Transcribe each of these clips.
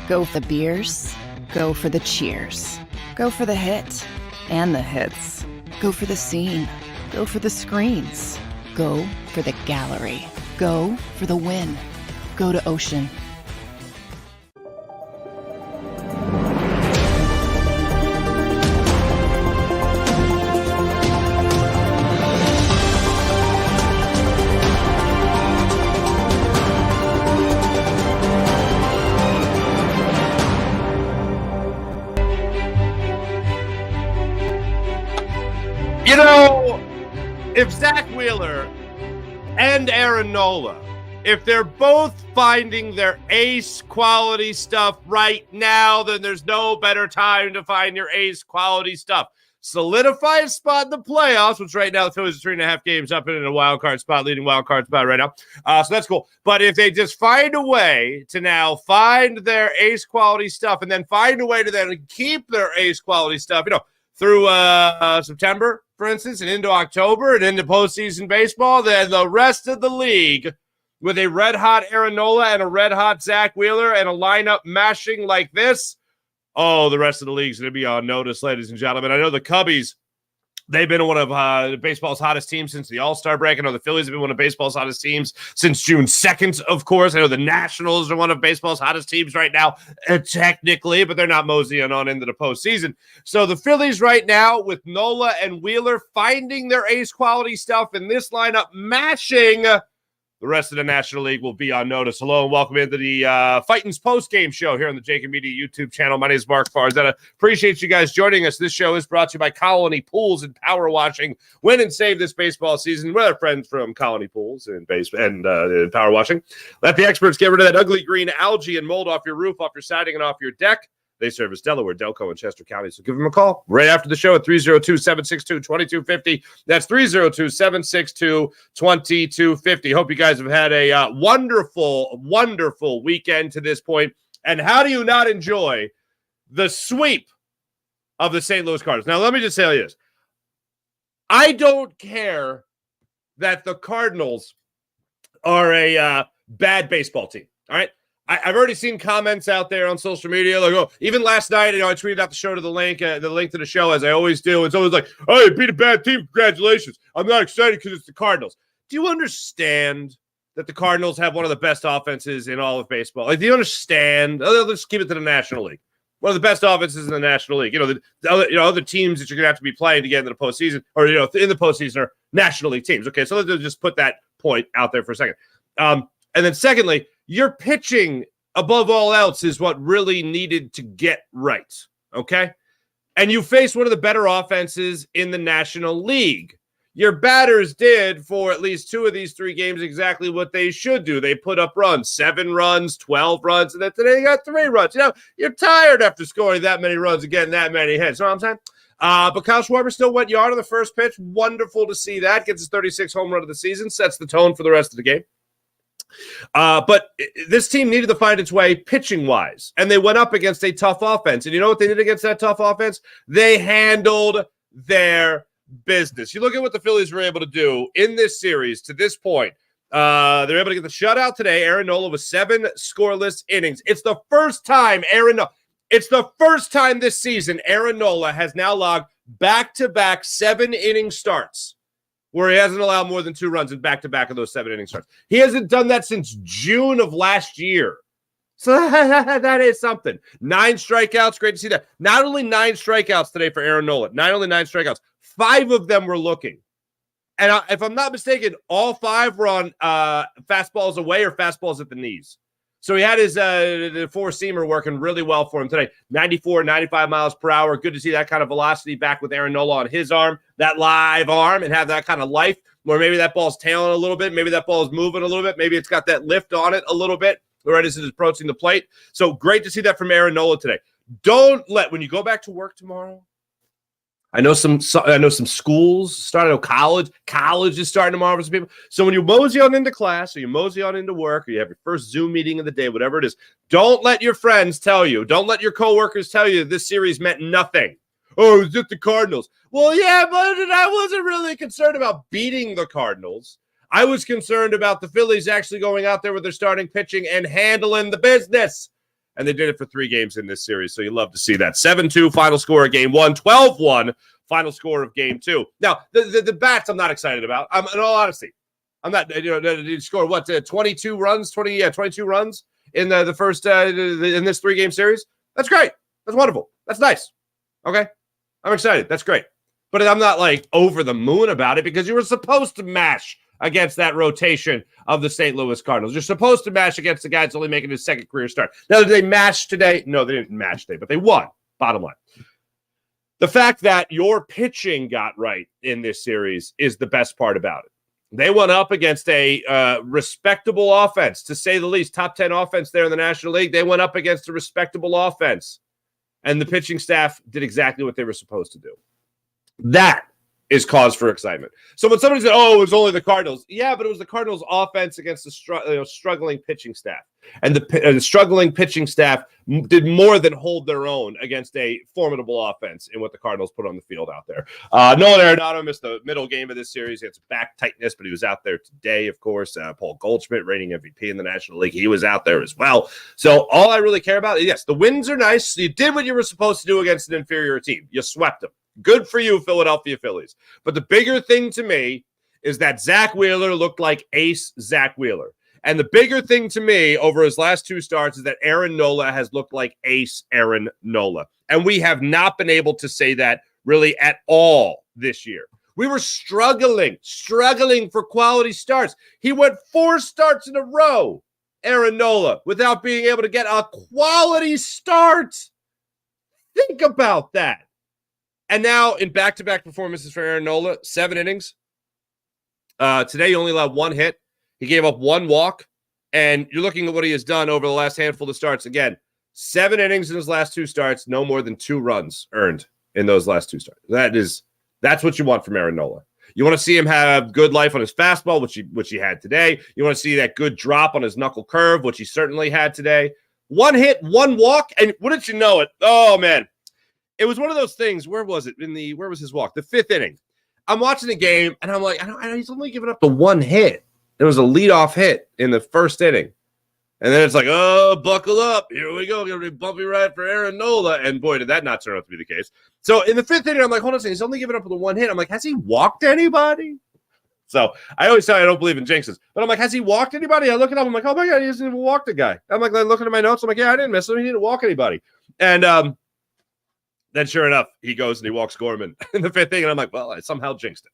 Go for the beers. Go for the cheers. Go for the hit and the hits. Go for the scene. Go for the screens. Go for the gallery. Go for the win. Go to Ocean. You know, if Zach Wheeler and Aaron Nola, if they're both finding their ace quality stuff right now, then there's no better time to find your ace quality stuff. Solidify a spot in the playoffs, which right now the Phillies are 3.5 games up in a wild card spot, leading wild card spot right now. So that's cool. But if they just find a way to now find their ace quality stuff and then find a way to then keep their ace quality stuff, through September, for instance, and into October and into postseason baseball, then the rest of the league with a red-hot Aaron Nola and a red-hot Zach Wheeler and a lineup mashing like this, the rest of the league's going to be on notice, ladies and gentlemen. I know the Cubbies, they've been one of baseball's hottest teams since the All-Star break. I know the Phillies have been one of baseball's hottest teams since June 2nd, of course. I know the Nationals are one of baseball's hottest teams right now, technically, but they're not moseying on into the postseason. So the Phillies right now with Nola and Wheeler finding their ace quality stuff in this lineup, mashing the rest of the National League will be on notice. Hello and welcome into the Fightins Postgame show here on the JAKIB Media YouTube channel. My name is Marc Farzetta. Appreciate you guys joining us. This show is brought to you by Colony Pools and Power Washing. Win and save this baseball season with our friends from Colony Pools and Power Washing. Let the experts get rid of that ugly green algae and mold off your roof, off your siding, and off your deck. They service Delaware, Delco, and Chester County. So give them a call right after the show at 302-762-2250. That's 302-762-2250. Hope you guys have had a wonderful, wonderful weekend to this point. And how do you not enjoy the sweep of the St. Louis Cardinals? Now, let me just tell you this. I don't care that the Cardinals are a bad baseball team, all right? I've already seen comments out there on social media. Like, even last night, I tweeted out the show to the link to the show, as I always do. It's always like, oh, you beat a bad team. Congratulations. I'm not excited because it's the Cardinals. Do you understand that the Cardinals have one of the best offenses in all of baseball? Like, do you understand? Let's keep it to the National League. One of the best offenses in the National League. The other teams that you're going to have to be playing to get into the postseason, or, in the postseason are National League teams. Okay, so let's just put that point out there for a second. And then secondly, your pitching, above all else, is what really needed to get right, okay? And you faced one of the better offenses in the National League. Your batters did, for at least 2 of these 3 games, exactly what they should do. They put up runs, 7 runs, 12 runs, and then today they got 3 runs. You're tired after scoring that many runs and getting that many hits. You know what I'm saying? But Kyle Schwarber still went yard on the first pitch. Wonderful to see that. Gets his 36th home run of the season, sets the tone for the rest of the game. But this team needed to find its way pitching-wise, and they went up against a tough offense. And you know what they did against that tough offense? They handled their business. You look at what the Phillies were able to do in this series to this point. They're able to get the shutout today. Aaron Nola with 7 scoreless innings. It's the first time this season Aaron Nola has now logged back-to-back 7-inning starts, where he hasn't allowed more than 2 runs in back-to-back of those 7-inning starts. He hasn't done that since June of last year. So that is something. 9 strikeouts, great to see that. Not only 9 strikeouts today for Aaron Nola, not only 9 strikeouts, 5 of them were looking. And if I'm not mistaken, all 5 were on fastballs away or fastballs at the knees. So he had his the 4-seamer working really well for him today. 94, 95 miles per hour. Good to see that kind of velocity back with Aaron Nola on his arm, that live arm, and have that kind of life where maybe that ball's tailing a little bit. Maybe that ball is moving a little bit. Maybe it's got that lift on it a little bit right as it's approaching the plate. So great to see that from Aaron Nola today. When you go back to work tomorrow, I know some schools starting. College is starting tomorrow for some people. So when you mosey on into class, or you mosey on into work, or you have your first Zoom meeting of the day, whatever it is, don't let your friends tell you, don't let your coworkers tell you that this series meant nothing. Oh, is it the Cardinals? Well, yeah, but I wasn't really concerned about beating the Cardinals. I was concerned about the Phillies actually going out there with their starting pitching and handling the business. and they did it for 3 games in this series, so you love to see that. 7-2 final score of Game 1, 12-1 final score of Game 2. Now, the bats I'm not excited about. In all honesty, I'm not, you score, 22 runs? 22 runs in the first, in this 3-game series? That's great. That's wonderful. That's nice. Okay? I'm excited. That's great. But I'm not, like, over the moon about it because you were supposed to mash against that rotation of the St. Louis Cardinals. You're supposed to mash against the guy that's only making his second career start. Now, did they mash today? No, they didn't mash today, but they won, bottom line. The fact that your pitching got right in this series is the best part about it. They went up against a respectable offense, to say the least. Top 10 offense there in the National League. They went up against a respectable offense, and the pitching staff did exactly what they were supposed to do. That is cause for excitement. So when somebody said, oh, it was only the Cardinals. Yeah, but it was the Cardinals offense against the struggling pitching staff. And the struggling pitching staff did more than hold their own against a formidable offense in what the Cardinals put on the field out there. Nolan Arenado missed the middle game of this series. He had some back tightness, but he was out there today, of course. Paul Goldschmidt, reigning MVP in the National League, he was out there as well. So all I really care about is, yes, the wins are nice. You did what you were supposed to do against an inferior team. You swept them. Good for you, Philadelphia Phillies. But the bigger thing to me is that Zach Wheeler looked like ace Zach Wheeler. And the bigger thing to me over his last 2 starts is that Aaron Nola has looked like ace Aaron Nola. And we have not been able to say that really at all this year. We were struggling for quality starts. He went 4 starts in a row, Aaron Nola, without being able to get a quality start. Think about that. And now in back-to-back performances for Aaron Nola, 7 innings. Today he only allowed 1 hit. He gave up 1 walk. And you're looking at what he has done over the last handful of starts. Again, 7 innings in his last 2 starts, no more than 2 runs earned in those last 2 starts. That's what you want from Aaron Nola. You want to see him have good life on his fastball, which he had today. You want to see that good drop on his knuckle curve, which he certainly had today. 1 hit, 1 walk, and wouldn't you know it? Oh, man. It was one of those things. Where was it? Where was his walk? The 5th inning. I'm watching the game, and I'm like, I know he's only given up the 1 hit. It was a leadoff hit in the 1st inning. And then it's like, oh, buckle up. Here we go. Going to be bumpy ride for Aaron Nola. And boy, did that not turn out to be the case. So in the 5th inning, I'm like, hold on a second. He's only given up the 1 hit. I'm like, has he walked anybody? So I always tell you I don't believe in jinxes. But I'm like, has he walked anybody? I look it up. I'm like, oh, my God, he hasn't even walked a guy. I'm like looking at my notes. I'm like, yeah, I didn't miss him. He didn't walk anybody. And then sure enough, he goes and he walks Gorman in the 5th inning. And I'm like, well, I somehow jinxed it.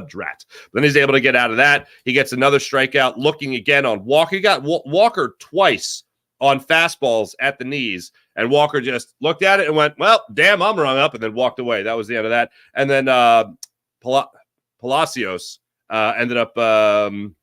Drat. Then he's able to get out of that. He gets another strikeout, looking again on Walker. He got Walker twice on fastballs at the knees. And Walker just looked at it and went, well, damn, I'm rung up, and then walked away. That was the end of that. And then Palacios ended up popping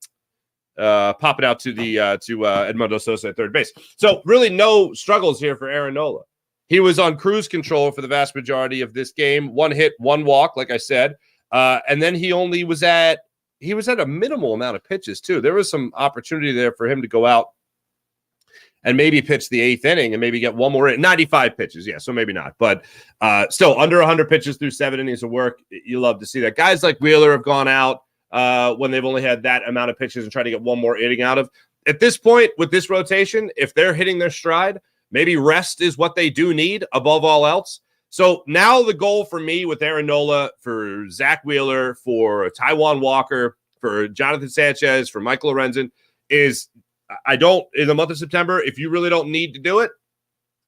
out to Edmundo Sosa at third base. So really no struggles here for Aaron Nola. He was on cruise control for the vast majority of this game. 1 hit, 1 walk, like I said. And then he was at a minimal amount of pitches, too. There was some opportunity there for him to go out and maybe pitch the 8th inning and maybe get 1 more in. 95 pitches, yeah, so maybe not. But still, under 100 pitches through 7 innings of work. You love to see that. Guys like Wheeler have gone out when they've only had that amount of pitches and try to get 1 more inning out of. At this point, with this rotation, if they're hitting their stride, maybe rest is what they do need above all else. So now the goal for me with Aaron Nola, for Zach Wheeler, for Taijuan Walker, for Jonathan Sanchez, for Michael Lorenzen is in the month of September, if you really don't need to do it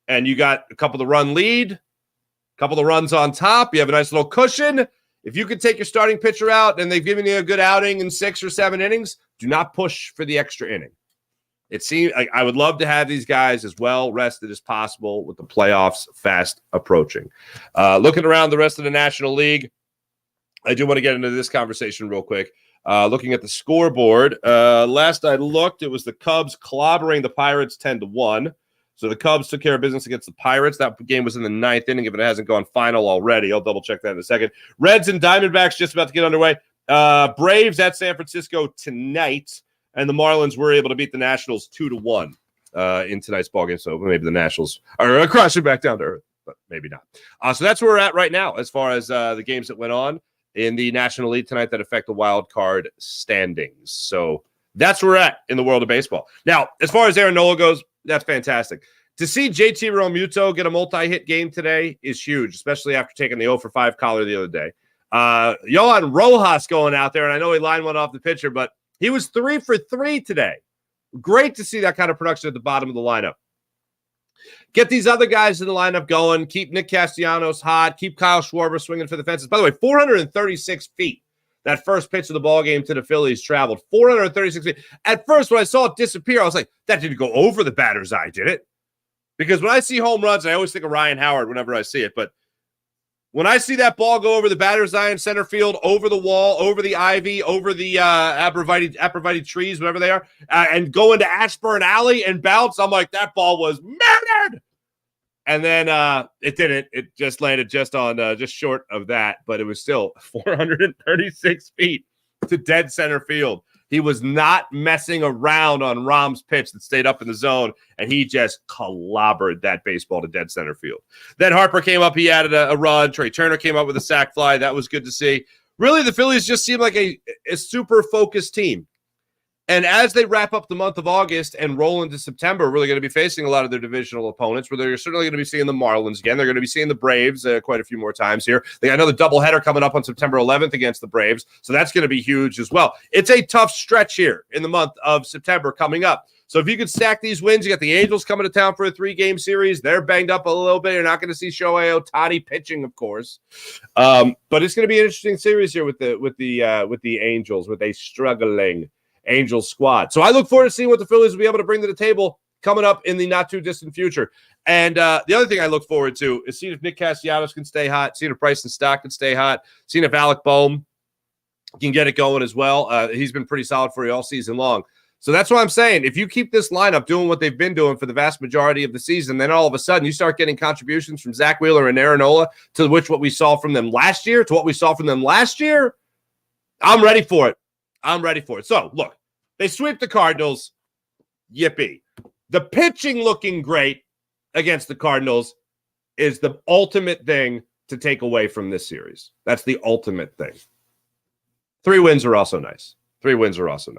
and you got a couple of run lead, a couple of runs on top, you have a nice little cushion. If you could take your starting pitcher out and they've given you a good outing in 6 or 7 innings, do not push for the extra inning. It seems like I would love to have these guys as well rested as possible with the playoffs fast approaching. Looking around the rest of the National League, I do want to get into this conversation real quick. Looking at the scoreboard, last I looked, it was the Cubs clobbering the Pirates 10-1. So the Cubs took care of business against the Pirates. That game was in the 9th inning, if it hasn't gone final already. I'll double-check that in a second. Reds and Diamondbacks just about to get underway. Braves at San Francisco tonight. And the Marlins were able to beat the Nationals 2-1 in tonight's ballgame. So maybe the Nationals are crashing back down to earth, but maybe not. So that's where we're at right now as far as the games that went on in the National League tonight that affect the wild card standings. So that's where we're at in the world of baseball. Now, as far as Aaron Nola goes, that's fantastic. To see JT Realmuto get a multi-hit game today is huge, especially after taking the 0 for 5 collar the other day. Yohan Rojas going out there, and I know he lined one off the pitcher, but he was 3 for 3 today. Great to see that kind of production at the bottom of the lineup. Get these other guys in the lineup going. Keep Nick Castellanos hot. Keep Kyle Schwarber swinging for the fences. By the way, 436 feet. That first pitch of the ball game to the Phillies traveled 436 feet. At first, when I saw it disappear, I was like, that didn't go over the batter's eye, did it? Because when I see home runs, I always think of Ryan Howard whenever I see it. But when I see that ball go over the batter's eye in center field, over the wall, over the ivy, over the abrevieties trees, whatever they are, and go into Ashburn Alley and bounce, I'm like, that ball was murdered. And then it didn't. It just landed just short of that, but it was still 436 feet to dead center field. He was not messing around on Rahm's pitch that stayed up in the zone, and he just clobbered that baseball to dead center field. Then Harper came up. He added a run. Trey Turner came up with a sac fly. That was good to see. Really, the Phillies just seem like a super focused team. And as they wrap up the month of August and roll into September, we're really going to be facing a lot of their divisional opponents, where they're certainly going to be seeing the Marlins again. They're going to be seeing the Braves quite a few more times here. They got another doubleheader coming up on September 11th against the Braves, so that's going to be huge as well. It's a tough stretch here in the month of September coming up. So if you could stack these wins, you got the Angels coming to town for a 3-game series. They're banged up a little bit. You're not going to see Shohei Ohtani pitching, of course, but it's going to be an interesting series here with the Angels, with a struggling Angels squad. So I look forward to seeing what the Phillies will be able to bring to the table coming up in the not too distant future. And the other thing I look forward to is seeing if Nick Castellanos can stay hot, seeing if Bryson Stott can stay hot, seeing if Alec Boehm can get it going as well. He's been pretty solid for you all season long. So that's what I'm saying. If you keep this lineup doing what they've been doing for the vast majority of the season, then all of a sudden you start getting contributions from Zach Wheeler and Aaron Nola to what we saw from them last year, I'm ready for it. So, look, they sweep the Cardinals. Yippee. The pitching looking great against the Cardinals is the ultimate thing to take away from this series. That's the ultimate thing. 3 wins are also nice.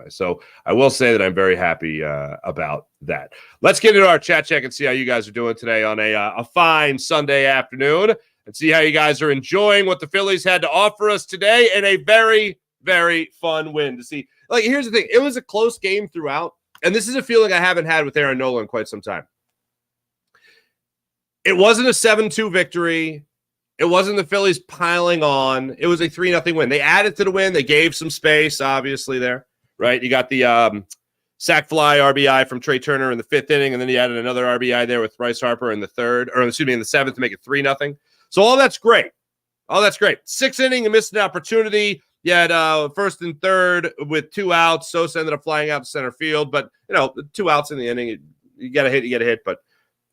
So I will say that I'm very happy about that. Let's get into our chat check and see how you guys are doing today on a fine Sunday afternoon, and see how you guys are enjoying what the Phillies had to offer us today in a very, very fun win to see. Like, here's the thing. It was a close game throughout, and this is a feeling I haven't had with Aaron Nola in quite some time. It wasn't a 7-2 victory. It wasn't the Phillies piling on. It was a 3-0 win. They added to the win. They gave some space, obviously, there, right? You got the sac fly RBI from Trey Turner in the 5th inning, and then he added another RBI there with Bryce Harper in the 7th to make it 3-0. So all that's great. 6th inning, you missed an opportunity. You had 1st and 3rd with 2 outs. Sosa ended up flying out to center field, but 2 outs in the inning, you get a hit. But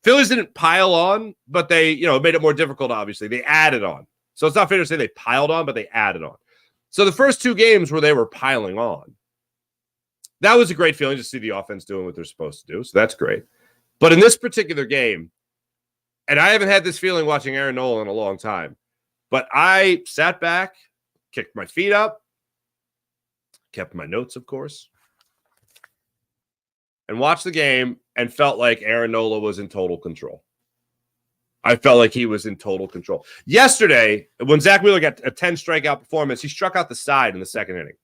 Phillies didn't pile on, but they made it more difficult. Obviously, they added on. So it's not fair to say they piled on, but they added on. So the first 2 games where they were piling on, that was a great feeling to see the offense doing what they're supposed to do. So that's great. But in this particular game, and I haven't had this feeling watching Aaron Nola in a long time, but I sat back, kicked my feet up, kept my notes, of course, and watched the game and felt like Aaron Nola was in total control. I felt like he was in total control. Yesterday, when Zach Wheeler got a 10 strikeout performance, he struck out the side in the 2nd inning.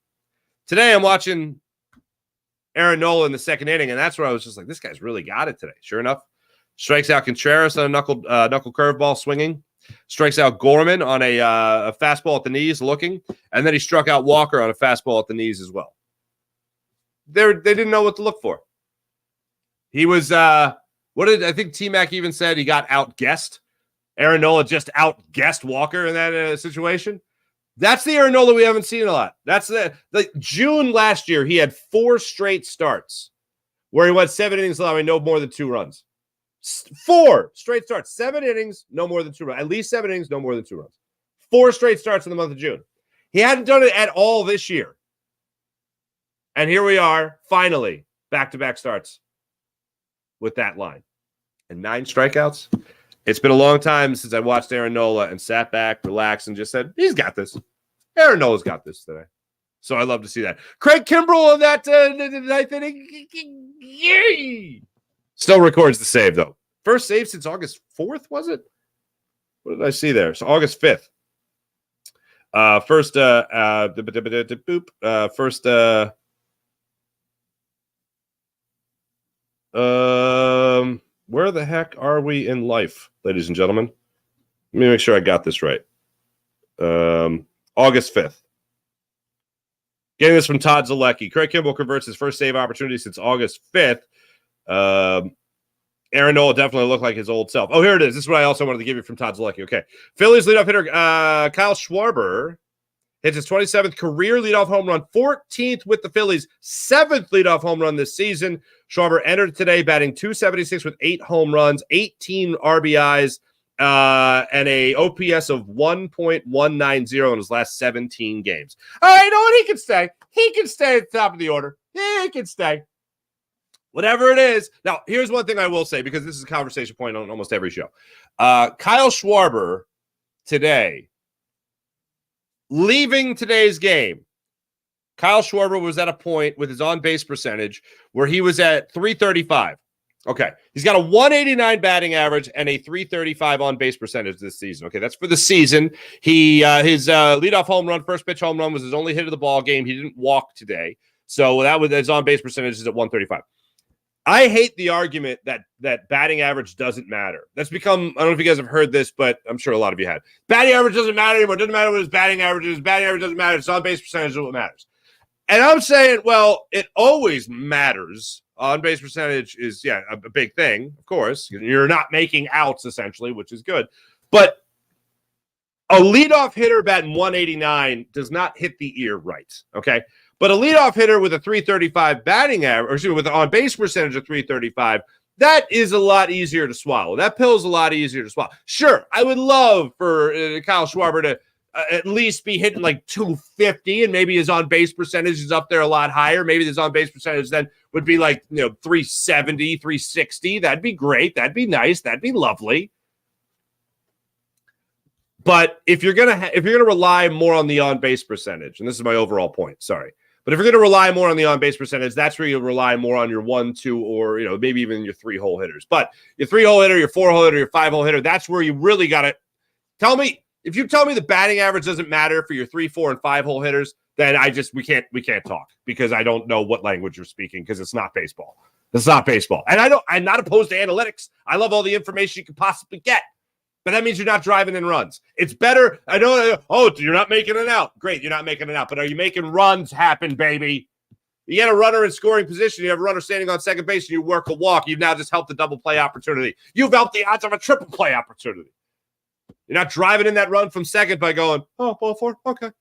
Today, I'm watching Aaron Nola in the 2nd inning, and that's where I was just like, this guy's really got it today. Sure enough, strikes out Contreras on a knuckle curveball swinging. Strikes out Gorman on a fastball at the knees looking, and then he struck out Walker on a fastball at the knees as well. They didn't know what to look for. He was, I think T-Mac even said he got outguessed. Aaron Nola just outguessed Walker in that situation. That's the Aaron Nola we haven't seen a lot. That's June last year, he had 4 straight starts where he went 7 innings allowing no more than 2 runs. 4 straight starts, 7 innings, no more than 2 runs. At least 7 innings, no more than 2 runs. 4 straight starts in the month of June. He hadn't done it at all this year. And here we are, finally, back-to-back starts with that line. And 9 strikeouts. It's been a long time since I watched Aaron Nola and sat back, relaxed, and just said, he's got this. Aaron Nola's got this today. So I love to see that. Craig Kimbrell on that 9th inning. Still records the save, though. First save since August 4th, was it? What did I see there? So August 5th. First, where the heck are we in life, ladies and gentlemen? Let me make sure I got this right. August 5th. Getting this from Todd Zalecki. Craig Kimbrell converts his first save opportunity since August 5th. Aaron Nola definitely looked like his old self. Oh, here it is. This is what I also wanted to give you from Todd Zalecki. Okay. Phillies leadoff hitter Kyle Schwarber hits his 27th career leadoff home run, 14th with the Phillies, 7th leadoff home run this season. Schwarber entered today batting .276 with 8 home runs, 18 RBIs, and a OPS of 1.190 in his last 17 games. All right, you know what? He can stay. He can stay at the top of the order. He can stay. Whatever it is. Now, here's one thing I will say, because this is a conversation point on almost every show. Kyle Schwarber today, leaving today's game, Kyle Schwarber was at a point with his on-base percentage where he was at 335. Okay. He's got a 189 batting average and a 335 on-base percentage this season. Okay, that's for the season. His leadoff home run, first pitch home run was his only hit of the ball game. He didn't walk today. So that was his on-base percentage is at 135. I hate the argument that batting average doesn't matter. That's become, I don't know if you guys have heard this, but I'm sure a lot of you had. Batting average doesn't matter anymore. It doesn't matter what his batting average is. Batting average doesn't matter. It's on-base percentage is what matters. And I'm saying, well, it always matters. On-base percentage is, a big thing, of course. You're not making outs, essentially, which is good. But a leadoff hitter batting 189 does not hit the ear right, okay? But a leadoff hitter with a 335 batting average, or with an on-base percentage of 335, that is a lot easier to swallow. That pill is a lot easier to swallow. Sure, I would love for Kyle Schwarber to at least be hitting like 250, and maybe his on-base percentage is up there a lot higher. Maybe his on-base percentage then would be like 370, 360. That'd be great. That'd be nice. That'd be lovely. But if you're gonna rely more on the on-base percentage, and this is my overall point, sorry. But if you're going to rely more on the on-base percentage, that's where you'll rely more on your 1, 2, or maybe even your 3-hole hitters. But your 3-hole hitter, your 4-hole hitter, your 5-hole hitter, that's where you really got to tell me. If you tell me the batting average doesn't matter for your 3, 4, and 5-hole hitters, then we can't talk, because I don't know what language you're speaking, because it's not baseball. It's not baseball. And I'm not opposed to analytics. I love all the information you can possibly get. But that means you're not driving in runs. It's better. I know. Oh, you're not making it out. Great, you're not making it out. But are you making runs happen, baby? You get a runner in scoring position. You have a runner standing on second base, and you work a walk. You've now just helped the double play opportunity. You've helped the odds of a triple play opportunity. You're not driving in that run from second by going, oh, ball 4, okay.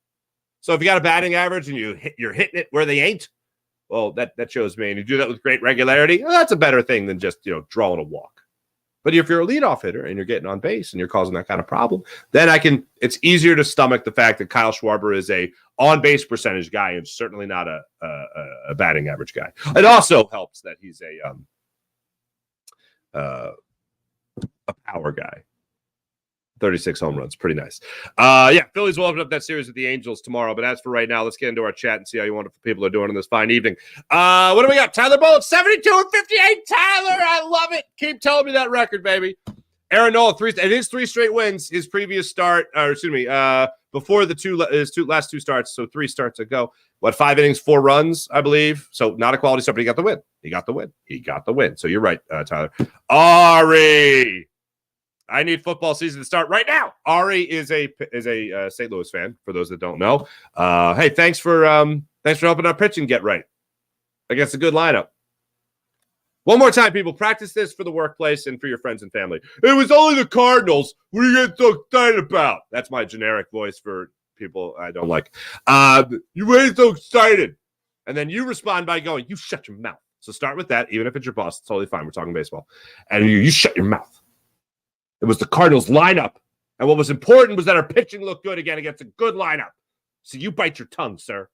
So if you got a batting average and you're hitting it where they ain't, well, that shows me. And you do that with great regularity, well, that's a better thing than just drawing a walk. But if you're a leadoff hitter and you're getting on base and you're causing that kind of problem, then it's easier to stomach the fact that Kyle Schwarber is a on-base percentage guy and certainly not a batting average guy. It also helps that he's a power guy. 36 home runs. Pretty nice. Phillies will open up that series with the Angels tomorrow. But as for right now, let's get into our chat and see how you wonderful people are doing on this fine evening. What do we got? Tyler Bolt, 72 and 58. Tyler, I love it. Keep telling me that record, baby. Aaron Nola, it is 3 straight wins. His previous start, before his last 2 starts, so 3 starts ago. 5 innings, 4 runs, I believe. So not a quality start, but he got the win. So you're right, Tyler. Ari. I need football season to start right now. Ari is a St. Louis fan, for those that don't know. Hey, thanks for helping our pitching get right against a good lineup. One more time, people, practice this for the workplace and for your friends and family. It was only the Cardinals. What are you getting so excited about? That's my generic voice for people I don't like. You were so excited. And then you respond by going, you shut your mouth. So start with that, even if it's your boss. It's totally fine. We're talking baseball. And you shut your mouth. It was the Cardinals lineup. And what was important was that our pitching looked good again against a good lineup. So you bite your tongue, sir.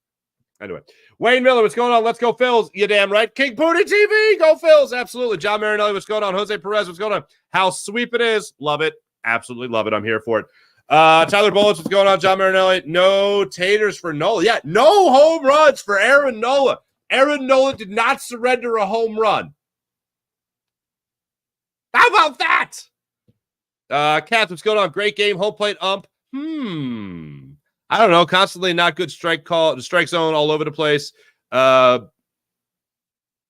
Anyway, Wayne Miller, what's going on? Let's go, Phils. You damn right. King Booty TV, go, Phils. Absolutely. John Marinelli, what's going on? Jose Perez, what's going on? How sweep it is. Love it. Absolutely love it. I'm here for it. Tyler Bullets, what's going on? John Marinelli, no taters for Nola. Yeah, no home runs for Aaron Nola. Aaron Nola did not surrender a home run. How about that? Cats, what's going on? Great game. Home plate ump. I don't know. Constantly not good strike zone all over the place.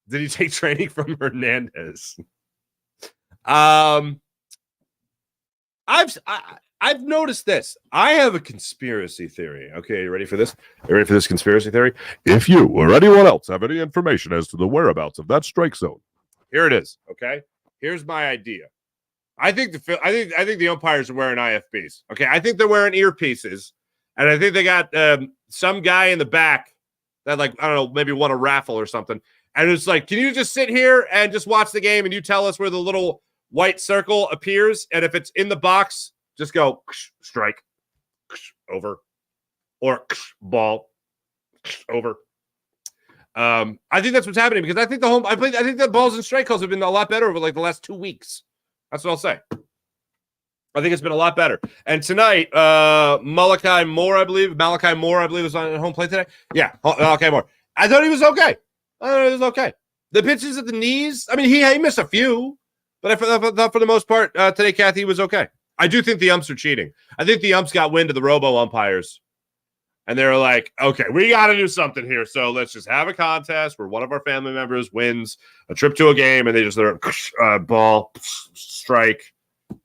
Did he take training from Hernandez? I've noticed this. I have a conspiracy theory. Okay, you ready for this? You ready for this conspiracy theory? If you or anyone else have any information as to the whereabouts of that strike zone, here it is. Okay, here's my idea. I think the umpires are wearing IFBs. Okay, I think they're wearing earpieces, and I think they got some guy in the back that, like, I don't know, maybe won a raffle or something, and it's like, can you just sit here and just watch the game, and you tell us where the little white circle appears, and if it's in the box, just go strike over, or ball over. I think that's what's happening, because I think the balls and strike calls have been a lot better over like the last 2 weeks. That's what I'll say. I think it's been a lot better. And tonight, Malachi Moore, I believe, was on home plate today. Yeah, Malachi Moore. I thought he was okay. The pitches at the knees, I mean, he missed a few, but I thought for the most part today, Kathy, was okay. I do think the umps are cheating. I think the umps got wind of the robo umpires, and they were like, okay, we got to do something here. So let's just have a contest where one of our family members wins a trip to a game, and they just ball, strike. I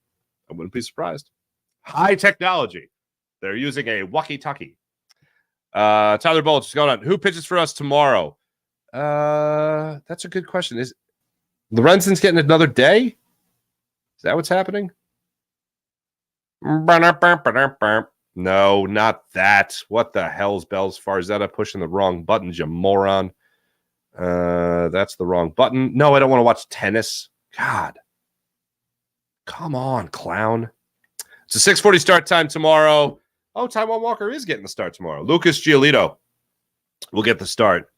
wouldn't be surprised. High technology. They're using a walkie-talkie. Tyler Bulch, what's going on? Who pitches for us tomorrow? That's a good question. Is Lorenzen's getting another day? Is that what's happening? No, not that. What the hell's bells? Farzetta pushing the wrong buttons, you moron. That's the wrong button. No, I don't want to watch tennis. God. Come on, clown. It's a 6:40 start time tomorrow. Oh, Taijuan Walker is getting the start tomorrow. Lucas Giolito will get the start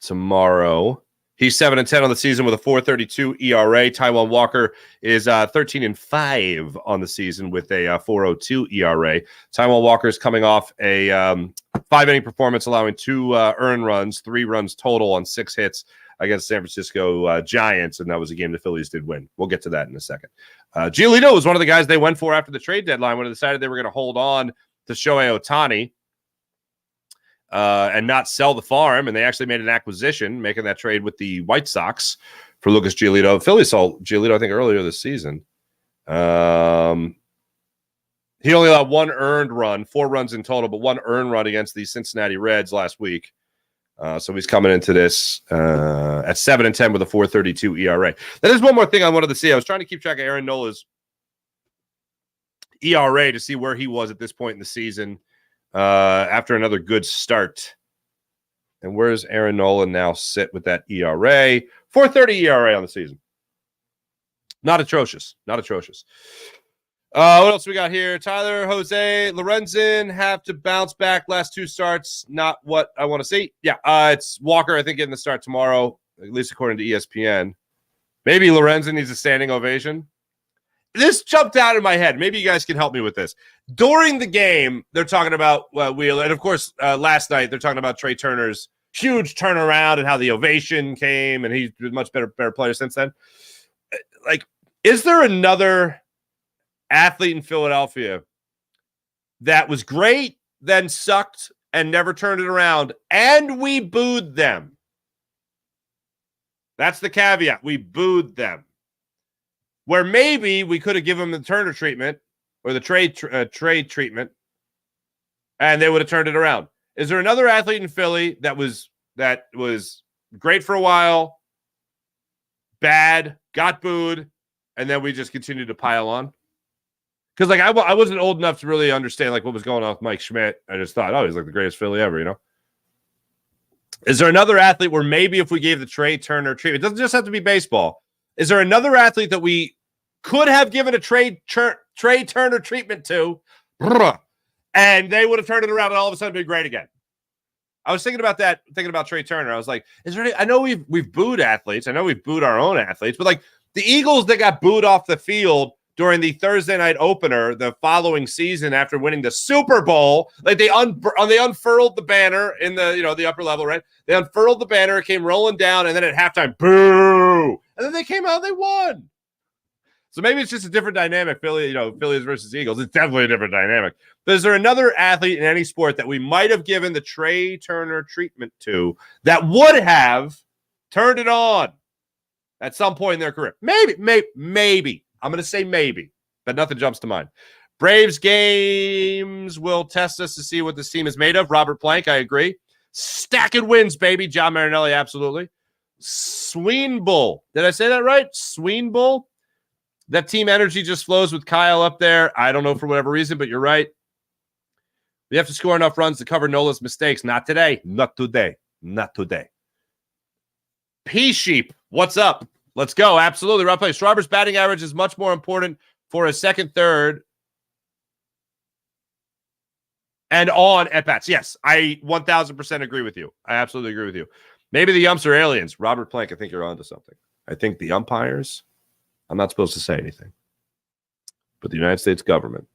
tomorrow. He's 7-10 on the season with a 4.32 ERA. Taijuan Walker is 13-5 on the season with a 4.02 ERA. Taijuan Walker is coming off a 5-inning performance, allowing 2 earned runs, 3 runs total on 6 hits against San Francisco Giants, and that was a game the Phillies did win. We'll get to that in a second. Giolito was one of the guys they went for after the trade deadline when they decided they were going to hold on to Shohei Ohtani and not sell the farm, and they actually made an acquisition, making that trade with the White Sox for Lucas Giolito. The Phillies saw Giolito, I think, earlier this season. He only allowed 1 earned run, 4 runs in total, but 1 earned run against the Cincinnati Reds last week. So he's coming into this at 7-10 with a 4.32 ERA. That is one more thing I wanted to see. I was trying to keep track of Aaron Nola's ERA to see where he was at this point in the season after another good start. And where does Aaron Nola now sit with that ERA? 4.30 ERA on the season. Not atrocious. What else we got here? Tyler, Jose, Lorenzen have to bounce back. Last 2 starts, not what I want to see. Yeah, it's Walker, I think, getting the start tomorrow, at least according to ESPN. Maybe Lorenzen needs a standing ovation. This jumped out in my head. Maybe you guys can help me with this. During the game, they're talking about Wheeler, and of course, last night, they're talking about Trey Turner's huge turnaround and how the ovation came, and he's been a much better player since then. Like, is there another athlete in Philadelphia that was great, then sucked, and never turned it around, and we booed them? That's the caveat. We booed them. Where maybe we could have given them the Turner treatment or the trade treatment, and they would have turned it around. Is there another athlete in Philly that was great for a while, bad, got booed, and then we just continued to pile on? Because like I wasn't old enough to really understand like what was going on with Mike Schmidt. I just thought, oh, he's like the greatest Philly ever, you know? Is there another athlete where maybe if we gave the Trey Turner treatment, it doesn't just have to be baseball. Is there another athlete that we could have given a Trey Turner treatment to, and they would have turned it around and all of a sudden be great again? I was thinking about that, thinking about Trey Turner. I was like, is there any, I know we've booed athletes. I know we've booed our own athletes, but like the Eagles that got booed off the field during the Thursday night opener the following season after winning the Super Bowl, like they unfurled the banner in the the upper level, right? They unfurled the banner, it came rolling down, and then at halftime, boo! And then they came out and they won. So maybe it's just a different dynamic. Phillies versus Eagles. It's definitely a different dynamic. But is there another athlete in any sport that we might have given the Trey Turner treatment to that would have turned it on at some point in their career? Maybe. I'm going to say maybe, but nothing jumps to mind. Braves games will test us to see what this team is made of. Robert Plank, I agree. Stacking wins, baby. John Marinelli, absolutely. Sweenbull. Did I say that right? Sweenbull? That team energy just flows with Kyle up there. I don't know for whatever reason, but you're right. We have to score enough runs to cover Nola's mistakes. Not today. Not today. P-Sheep, what's up? Let's go. Absolutely. Right place. Schwarber's batting average is much more important for a second, third, and on at-bats. Yes, I 1,000% agree with you. I absolutely agree with you. Maybe the umps are aliens. Robert Plank, I think you're onto something. I think the umpires, I'm not supposed to say anything, but the United States government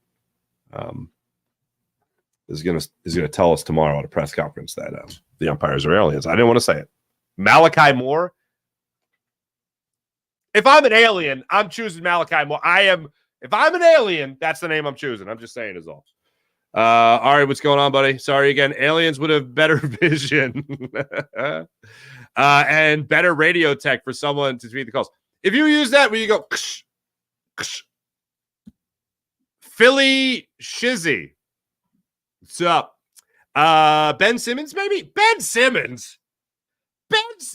is going to tell us tomorrow at a press conference that the umpires are aliens. I didn't want to say it. Malachi Moore. If I'm an alien, I'm choosing Malachi Moore. If I'm an alien, that's the name I'm choosing. I'm just saying is all. All right, what's going on, buddy? Sorry again. Aliens would have better vision and better radio tech for someone to tweet the calls. If you use that where you go, ksh, ksh. Philly Shizzy. What's up? Ben Simmons, maybe? Ben Simmons?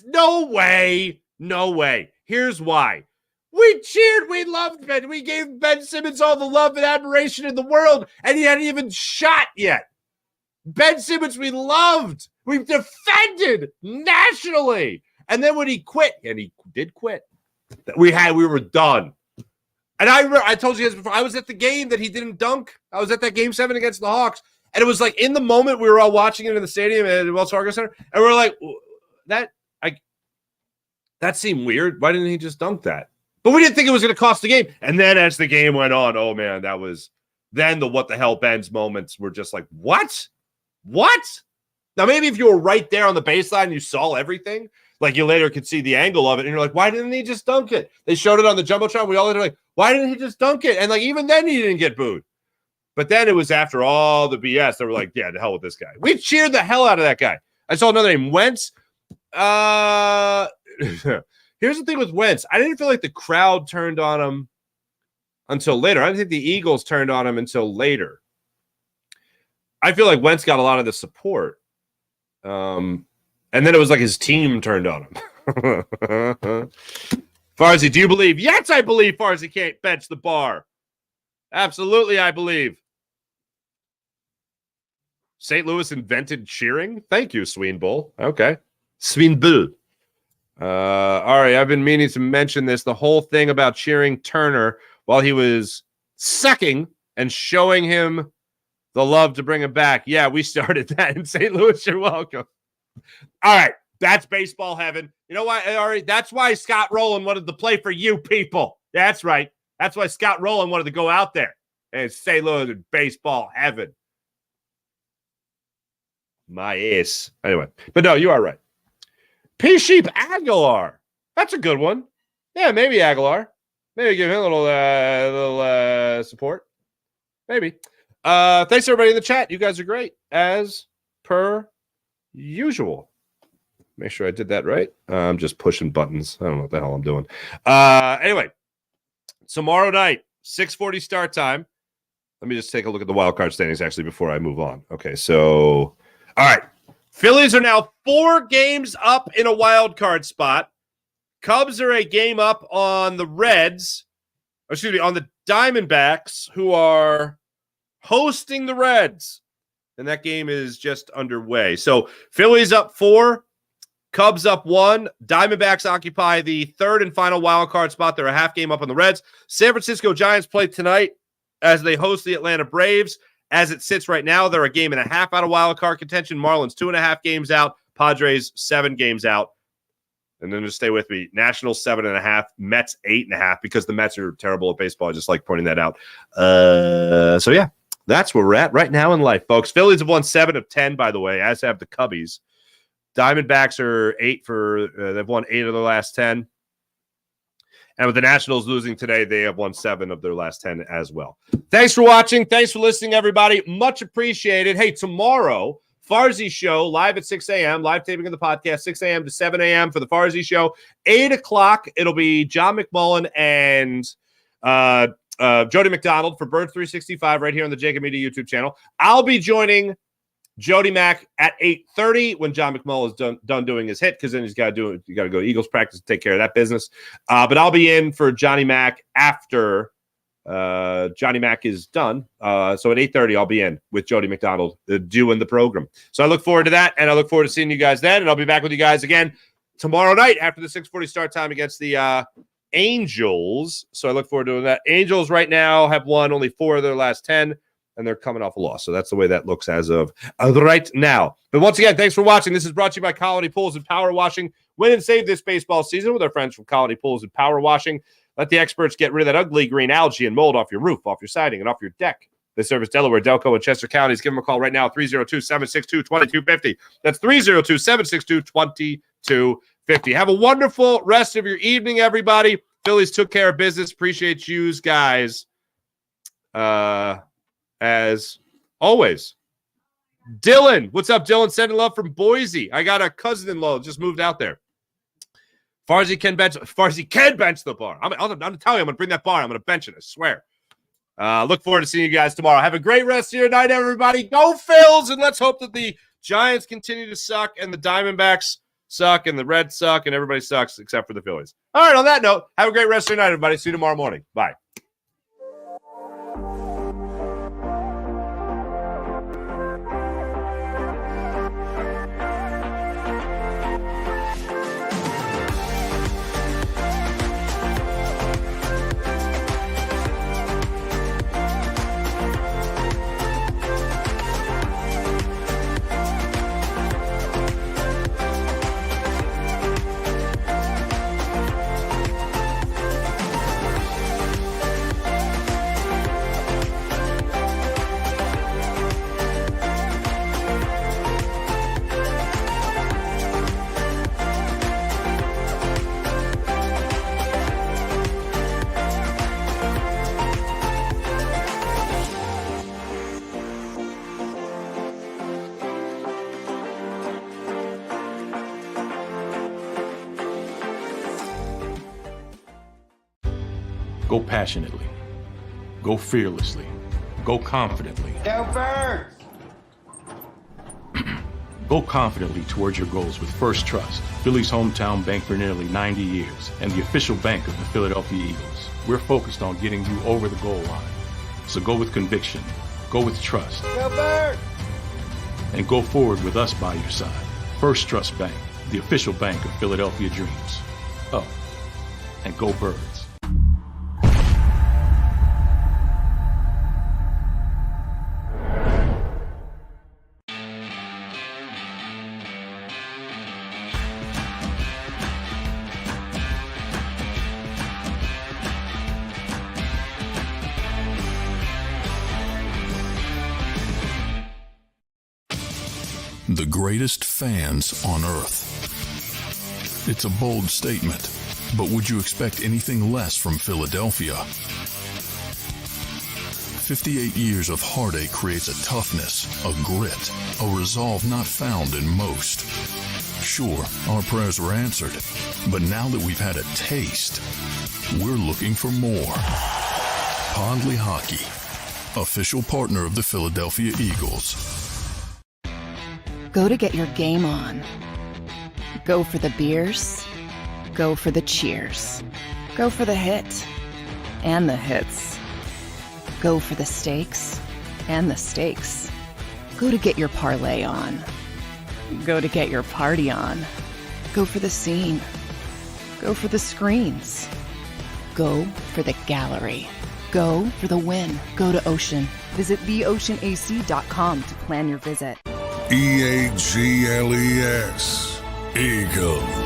No way. Here's why. We cheered. We loved Ben. We gave Ben Simmons all the love and admiration in the world, and he hadn't even shot yet. Ben Simmons, we loved. We've defended nationally. And then when he quit, and he did quit, we were done. And I told you guys before, I was at the game that he didn't dunk. I was at that game 7 against the Hawks. And it was like in the moment we were all watching it in the stadium at the Wells Fargo Center. And we're like, that seemed weird. Why didn't he just dunk that? But we didn't think it was going to cost the game. And then as the game went on, oh man, that was then the what the hell Ben's moments were just like, what? Now maybe if you were right there on the baseline and you saw everything, like you later could see the angle of it, and you're like, why didn't he just dunk it? They showed it on the Jumbotron. We all were like, why didn't he just dunk it? And like even then he didn't get booed. But then it was after all the BS, they were like, yeah, the hell with this guy. We cheered the hell out of that guy. I saw another name, Wentz. Here's the thing with Wentz. I didn't feel like the crowd turned on him until later. I didn't think the Eagles turned on him until later. I feel like Wentz got a lot of the support. And then it was like his team turned on him. Farzy, do you believe? Yes, I believe Farzy can't bench the bar. Absolutely, I believe. St. Louis invented cheering? Thank you, Sweenbull. Okay. Sweenbull. All right, I've been meaning to mention this. The whole thing about cheering Turner while he was sucking and showing him the love to bring him back. Yeah, we started that in St. Louis. You're welcome. All right, that's baseball heaven. You know why, Ari? That's why Scott Rowland wanted to play for you people. That's right. That's why Scott Rowland wanted to go out there and St. Louis in baseball heaven. My ass. Anyway, but no, you are right. P-Sheep Aguilar. That's a good one. Yeah, maybe Aguilar. Maybe give him a little support. Maybe. Thanks, everybody in the chat. You guys are great, as per usual. Make sure I did that right. I'm just pushing buttons. I don't know what the hell I'm doing. Anyway, tomorrow night, 6:40 start time. Let me just take a look at the wild card standings, actually, before I move on. Okay, so, all right. Phillies are now 4 games up in a wild card spot. Cubs are a game up on the Reds. Excuse me, on the Diamondbacks, who are hosting the Reds. And that game is just underway. So Phillies up 4, Cubs up 1. Diamondbacks occupy the 3rd and final wild card spot. They're a half game up on the Reds. San Francisco Giants play tonight as they host the Atlanta Braves. As it sits right now, they're a game and a half out of wild card contention. Marlins 2.5 games out. Padres 7 games out. And then just stay with me. Nationals 7.5. Mets 8.5 because the Mets are terrible at baseball. I just like pointing that out. So yeah, that's where we're at right now in life, folks. Phillies have won 7 of 10, by the way, as have the Cubbies. Diamondbacks are 8 for they've won 8 of the last 10. And with the Nationals losing today, they have won 7 of their last 10 as well. Thanks for watching. Thanks for listening, everybody. Much appreciated. Hey, tomorrow, Farzy Show, live at 6 a.m., live taping of the podcast, 6 a.m. to 7 a.m. for the Farzy Show. 8 o'clock, it'll be John McMullen and Jody McDonald for Bird 365 right here on the JAKIB Media YouTube channel. I'll be joining Jody Mack at 8:30 when John McMullen is done doing his hit, because then he's got to go to Eagles practice to take care of that business. But I'll be in for Johnny Mack after Johnny Mack is done. So at 8:30, I'll be in with Jody McDonald doing the program. So I look forward to that, and I look forward to seeing you guys then. And I'll be back with you guys again tomorrow night after the 6:40 start time against the Angels. So I look forward to doing that. Angels right now have won only 4 of their last 10. And they're coming off a loss. So that's the way that looks as of right now. But once again, thanks for watching. This is brought to you by Colony Pools and Power Washing. Win and save this baseball season with our friends from Colony Pools and Power Washing. Let the experts get rid of that ugly green algae and mold off your roof, off your siding, and off your deck. They service Delaware, Delco, and Chester counties. Give them a call right now, 302-762-2250. That's 302-762-2250. Have a wonderful rest of your evening, everybody. Phillies took care of business. Appreciate you guys. As always, Dylan, what's up, Dylan? Sending love from Boise. I got a cousin-in-law just moved out there. Farzy can bench the bar. I'm telling you, I'm going to bring that bar. I'm going to bench it, I swear. Look forward to seeing you guys tomorrow. Have a great rest of your night, everybody. Go Phils, and let's hope that the Giants continue to suck and the Diamondbacks suck and the Reds suck and everybody sucks except for the Phillies. All right, on that note, have a great rest of your night, everybody. See you tomorrow morning. Bye. Go passionately. Go fearlessly. Go confidently. Go Birds! Go confidently towards your goals with First Trust, Philly's hometown bank for nearly 90 years, and the official bank of the Philadelphia Eagles. We're focused on getting you over the goal line. So go with conviction. Go with trust. Go Birds! And go forward with us by your side. First Trust Bank, the official bank of Philadelphia dreams. Oh, and go Birds. The greatest fans on earth. It's a bold statement, but would you expect anything less from Philadelphia? 58 years of heartache creates a toughness, a grit, a resolve not found in most. Sure, our prayers were answered, but now that we've had a taste, we're looking for more. Pondley Hockey, official partner of the Philadelphia Eagles. Go to get your game on. Go for the beers. Go for the cheers. Go for the hit and the hits. Go for the stakes and the stakes. Go to get your parlay on. Go to get your party on. Go for the scene. Go for the screens. Go for the gallery. Go for the win. Go to Ocean. Visit theoceanac.com to plan your visit. EAGLES. Eagles.